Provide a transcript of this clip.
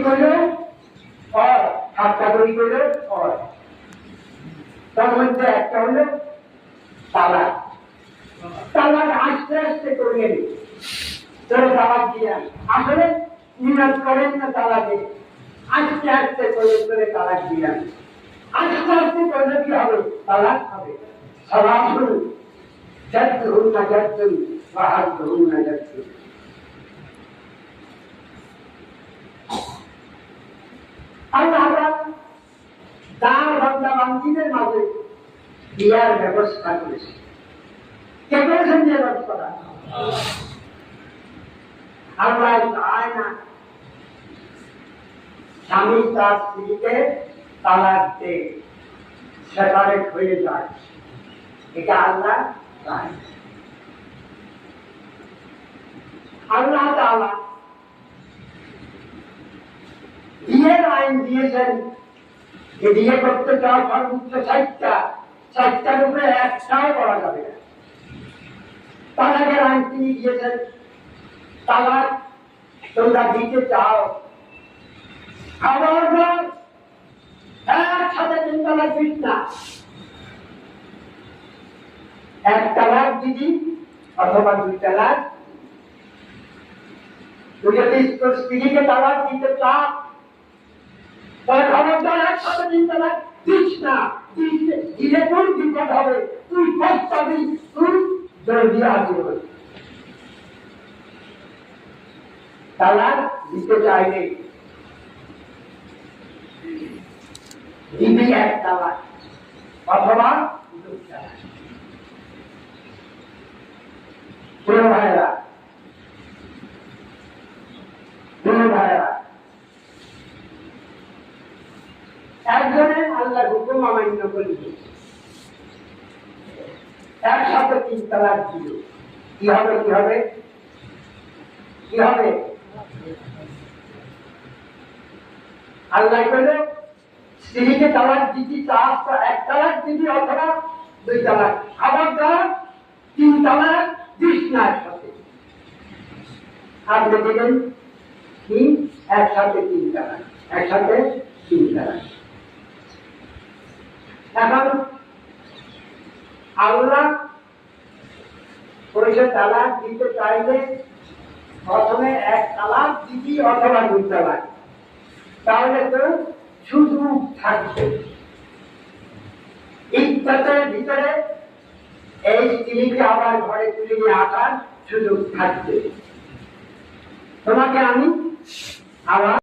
করলে হয়, সাতটা তৈরি করলে হয়। তার মধ্যে একটা হলো তালাক। তালাক আস্তে আস্তে করলেন, তোরা তালাক দিলেন। আসলে নিয়ত করেন না তালাকে, আস্তে আস্তে করে করে তালাক দিলেন। আস্তে আস্তে করলে কি হবে? তালাক হবে। সরাসরি যাচ্ছুন না যাচ্ছুন বা হাত ধরুন না যাচ্ছুন। আল্লাহ তার বান্দা বান্দীদের মাঝে বিয়ার ব্যবস্থা করেছে। কে করেছেন বিয়ার ব্যবস্থাটা? আল্লাহ চায় না স্বামী তার স্ত্রীকে তালাক দেয়, সেপারেট হয়ে যায়। এটা আল্লাহ চায়। আল্লাহ তাআলা বিয়ের আইন দিয়েছেন যে বিয়ে করতে চাও সর্বোচ্চ 60টার উপরে একটাও করা যাবে না। তালাকের আইন তিনি দিয়েছেন, তালাক তোমরা দিতে চাও খবরদার একসাথে 3 তালাক দিস না। 1 তালাক দিবি অথবা 2 তালাক। তুই যদি তোর স্ত্রীকে তালাক দিতে চাস তাহলে খবরদার একসাথে 3 তালাক দিস না। দিলে তোর বিপদ হবে, তুই পস্তাবি, তুই জলদি আসবে। তালাক দিতে চাইলে দিবি 1 তালাক অথবা 2 তালাক। প্রিয় ভাইরা, একজনে আল্লাহর হুকুম অমান্য করল, একসাথে 3 তালাক দিল, কি হবে? কি হবে? কি হবে? আল্লাহ বলল স্ত্রীকে তালাক দিতে চাস তো 1 তালাক দিবি অথবা 2 তালাক। খবরদার 3 তালাক দিস না একসাথে। আপনি দিলেন কি? একসাথে 3 তালাক, একসাথে 3 তালাক। এখন আল্লাহ পরিষদ তালাক দিতে চাইলে প্রথমে 1 তালাক দিবি অথবা 2 তালাক, তাহলে তো সুযোগ থাকবে। ইজ্জতের ভিতরে এই স্ত্রীকে আবার ঘরে তুলে নিয়ে আসার সুযোগ থাকবে। তোমাকে আমি আবার